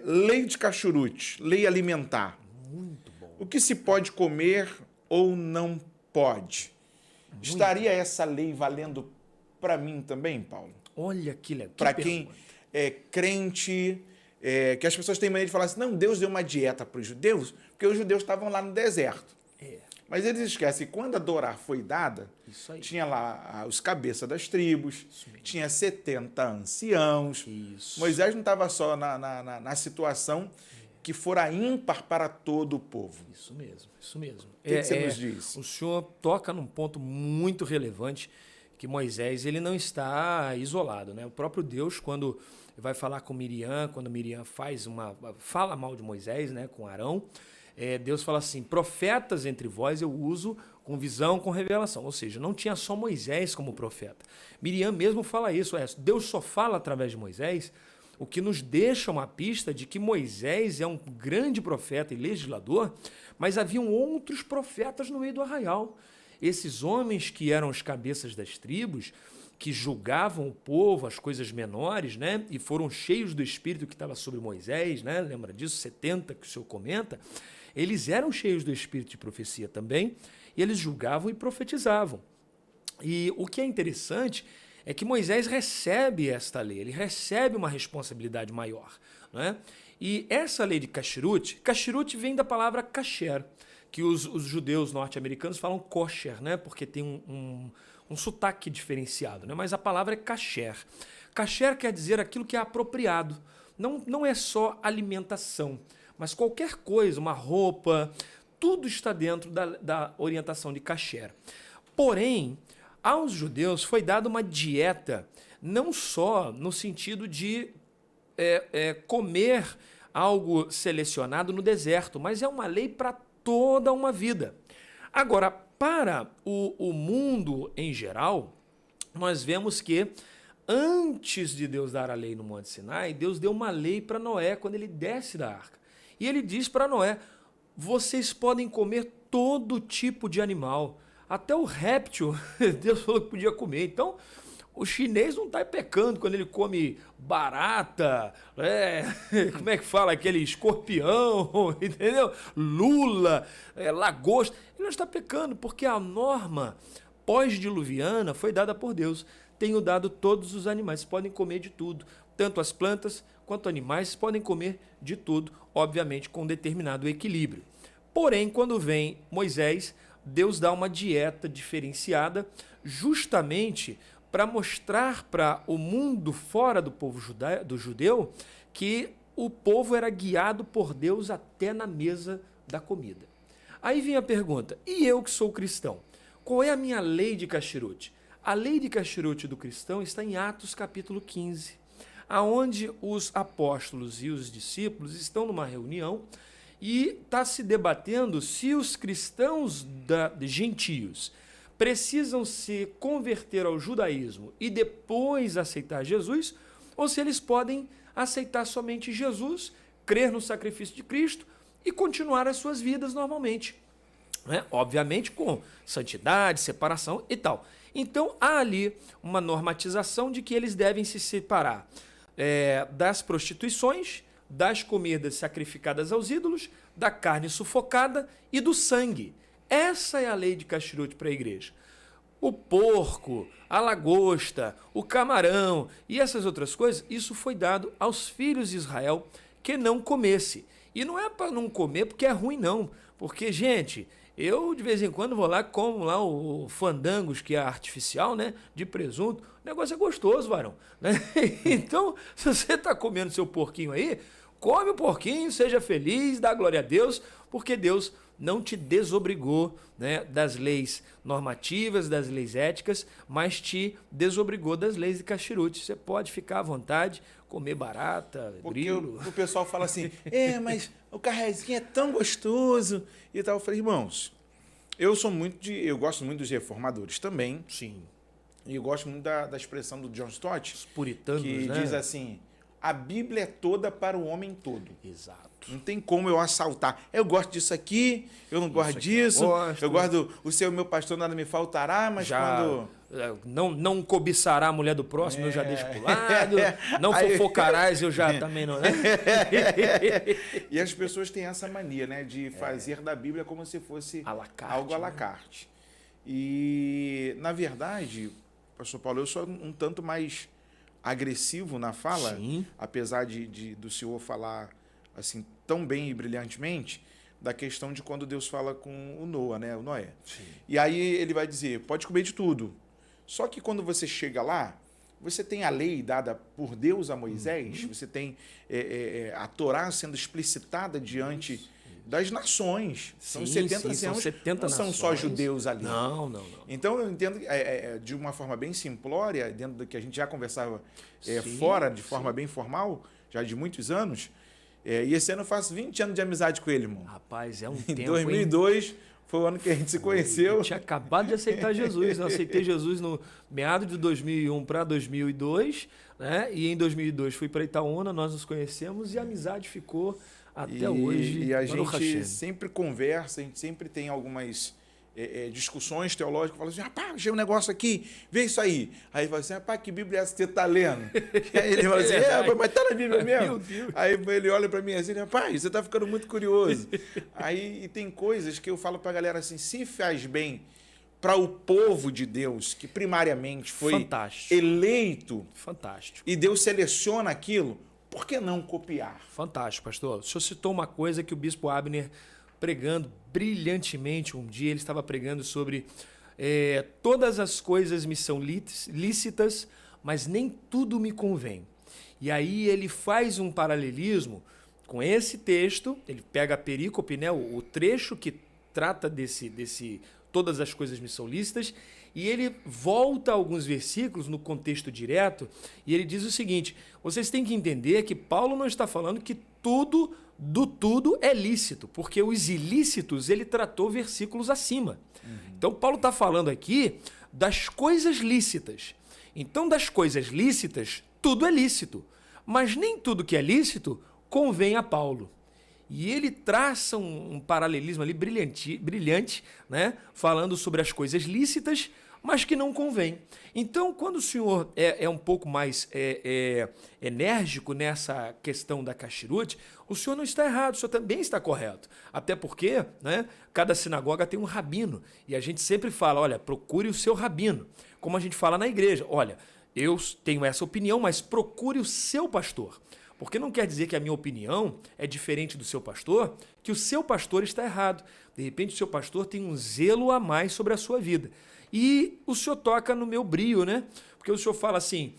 Lei de Cachurute, lei alimentar. Muito bom. O que se pode comer ou não pode? Estaria essa lei valendo para mim também, Paulo? Olha que legal. Para quem é crente, que as pessoas têm mania de falar assim, não, Deus deu uma dieta para os judeus, porque os judeus estavam lá no deserto. Mas eles esquecem que quando a Torá foi dada, tinha lá os cabeças das tribos, tinha 70 anciãos. Moisés não estava só na situação que fora ímpar para todo o povo. Isso mesmo, isso mesmo. O que você nos diz? O senhor toca num ponto muito relevante, que Moisés ele não está isolado, né? O próprio Deus, quando vai falar com Miriam, quando Miriam fala mal de Moisés, né, com Arão, Deus fala assim, profetas entre vós eu uso com visão, com revelação. Ou seja, não tinha só Moisés como profeta. Miriam mesmo fala isso, Deus só fala através de Moisés, o que nos deixa uma pista de que Moisés é um grande profeta e legislador, mas haviam outros profetas no meio do arraial. Esses homens que eram os cabeças das tribos, que julgavam o povo, as coisas menores, né? E foram cheios do Espírito que estava sobre Moisés, né? Lembra disso? 70 que o senhor comenta. Eles eram cheios do Espírito de profecia também, e eles julgavam e profetizavam. E o que é interessante é que Moisés recebe esta lei, ele recebe uma responsabilidade maior, não é? E essa lei de Kashrut vem da palavra kasher, que os judeus norte-americanos falam kosher, né? Porque tem um sotaque diferenciado, né? Mas a palavra é kasher. Kasher quer dizer aquilo que é apropriado, não é só alimentação, mas qualquer coisa, uma roupa, tudo está dentro da orientação de kasher. Porém, aos judeus foi dada uma dieta, não só no sentido de comer algo selecionado no deserto, mas é uma lei para toda uma vida. Agora, para o mundo em geral, nós vemos que antes de Deus dar a lei no Monte Sinai, Deus deu uma lei para Noé quando ele desce da arca. E ele diz para Noé, vocês podem comer todo tipo de animal, até o réptil, Deus falou que podia comer. Então, o chinês não está pecando quando ele come barata, como é que fala, aquele escorpião, entendeu? Lula, lagosta. Ele não está pecando, porque a norma pós-diluviana foi dada por Deus. Tenho dado todos os animais, podem comer de tudo. Tanto as plantas quanto animais podem comer de tudo, obviamente com determinado equilíbrio. Porém, quando vem Moisés, Deus dá uma dieta diferenciada justamente para mostrar para o mundo fora do povo do judeu que o povo era guiado por Deus até na mesa da comida. Aí vem a pergunta, e eu que sou cristão, qual é a minha lei de Kashrut? A lei de Kashrut do cristão está em Atos capítulo 15, aonde os apóstolos e os discípulos estão numa reunião e está se debatendo se os cristãos gentios precisam se converter ao judaísmo e depois aceitar Jesus, ou se eles podem aceitar somente Jesus, crer no sacrifício de Cristo e continuar as suas vidas normalmente. Né? Obviamente com santidade, separação e tal. Então há ali uma normatização de que eles devem se separar das prostituições, das comidas sacrificadas aos ídolos, da carne sufocada e do sangue. Essa é a lei de Kashrut para a igreja. O porco, a lagosta, o camarão e essas outras coisas, isso foi dado aos filhos de Israel que não comesse. E não é para não comer porque é ruim, não. Porque, gente, eu de vez em quando vou lá, como lá o fandangos, que é artificial, né, de presunto. O negócio é gostoso, varão. Né? Então, se você está comendo seu porquinho aí, come o porquinho, seja feliz, dá glória a Deus, porque Deus não te desobrigou, né, das leis normativas, das leis éticas, mas te desobrigou das leis de Kashrut. Você pode ficar à vontade, comer barata, grilo. O pessoal fala assim, mas o carrezinho é tão gostoso e tal. Eu falei, irmãos, eu gosto muito dos reformadores também. Sim. E eu gosto muito da expressão do John Stott, os puritanos, que né? diz assim, a Bíblia é toda para o homem todo. Exato. Não tem como eu assaltar. Eu gosto disso aqui, eu não gosto disso. Eu gosto o Senhor, meu pastor, nada me faltará, mas quando... Não cobiçará a mulher do próximo, eu já deixo pro lado. Não fofocarás, eu já também não, né? E as pessoas têm essa mania, né, de fazer da Bíblia como se fosse algo à la carte. E, na verdade, pastor Paulo, eu sou um tanto mais agressivo na fala, sim, apesar do senhor falar assim tão bem e brilhantemente, da questão de quando Deus fala com o Noé, né? O Noé. Sim. E aí ele vai dizer, pode comer de tudo. Só que quando você chega lá, você tem a lei dada por Deus a Moisés, você tem a Torá sendo explicitada diante das nações. São 70 anos, são 70 não são só judeus ali. Não. Então eu entendo de uma forma bem simplória, dentro do que a gente já conversava fora, de forma bem formal, já de muitos anos. E esse ano eu faço 20 anos de amizade com ele, irmão. Rapaz, é um tempo, em 2002 foi o ano que a gente se conheceu. Eu tinha acabado de aceitar Jesus. Eu aceitei Jesus no meado de 2001 para 2002, né? E em 2002 fui para Itaúna, nós nos conhecemos e a amizade ficou até hoje. E a gente sempre conversa, a gente sempre tem algumas discussões teológicas, fala assim, rapaz, achei um negócio aqui, vê isso aí. Aí fala assim, rapaz, que Bíblia é essa que você está lendo? E aí ele fala assim, mas está na Bíblia mesmo? Meu Deus. Aí ele olha para mim assim, rapaz, você está ficando muito curioso. Aí tem coisas que eu falo para a galera assim, se faz bem para o povo de Deus, que primariamente foi eleito, e Deus seleciona aquilo, por que não copiar? Fantástico, pastor. O senhor citou uma coisa que o bispo Abner, pregando brilhantemente, um dia ele estava pregando sobre todas as coisas me são lícitas, mas nem tudo me convém. E aí ele faz um paralelismo com esse texto, ele pega a perícope, né, o trecho que trata desse todas as coisas me são lícitas, e ele volta a alguns versículos no contexto direto, e ele diz o seguinte, vocês têm que entender que Paulo não está falando que tudo é lícito, porque os ilícitos ele tratou versículos acima. Então Paulo está falando aqui das coisas lícitas. Então das coisas lícitas, tudo é lícito, mas nem tudo que é lícito convém a Paulo. E ele traça um paralelismo ali brilhante, né? Falando sobre as coisas lícitas, mas que não convém. Então, quando o senhor é um pouco mais enérgico nessa questão da kashrut, o senhor não está errado, o senhor também está correto. Até porque, né, cada sinagoga tem um rabino, e a gente sempre fala, olha, procure o seu rabino. Como a gente fala na igreja, olha, eu tenho essa opinião, mas procure o seu pastor. Porque não quer dizer que a minha opinião é diferente do seu pastor, que o seu pastor está errado. De repente, o seu pastor tem um zelo a mais sobre a sua vida. E o senhor toca no meu brio, né? Porque o senhor fala assim,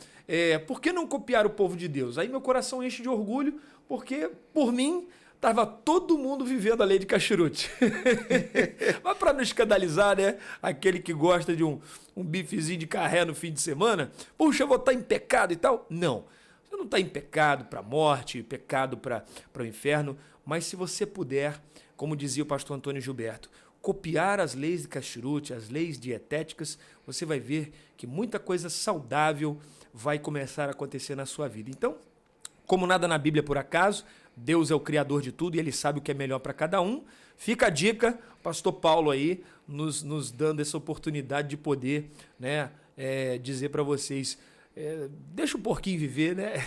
por que não copiar o povo de Deus? Aí meu coração enche de orgulho, porque, por mim, estava todo mundo vivendo a lei de kashrut. Mas para não escandalizar, né? Aquele que gosta de um bifezinho de carré no fim de semana, puxa, eu vou estar em pecado e tal. Não. Você não está em pecado para a morte, pecado para o inferno, mas se você puder, como dizia o pastor Antônio Gilberto, copiar as leis de kashrut, as leis dietéticas, você vai ver que muita coisa saudável vai começar a acontecer na sua vida. Então, como nada na Bíblia por acaso, Deus é o criador de tudo e Ele sabe o que é melhor para cada um. Fica a dica, pastor Paulo aí, nos dando essa oportunidade de poder, né, dizer para vocês, deixa o porquinho viver, né?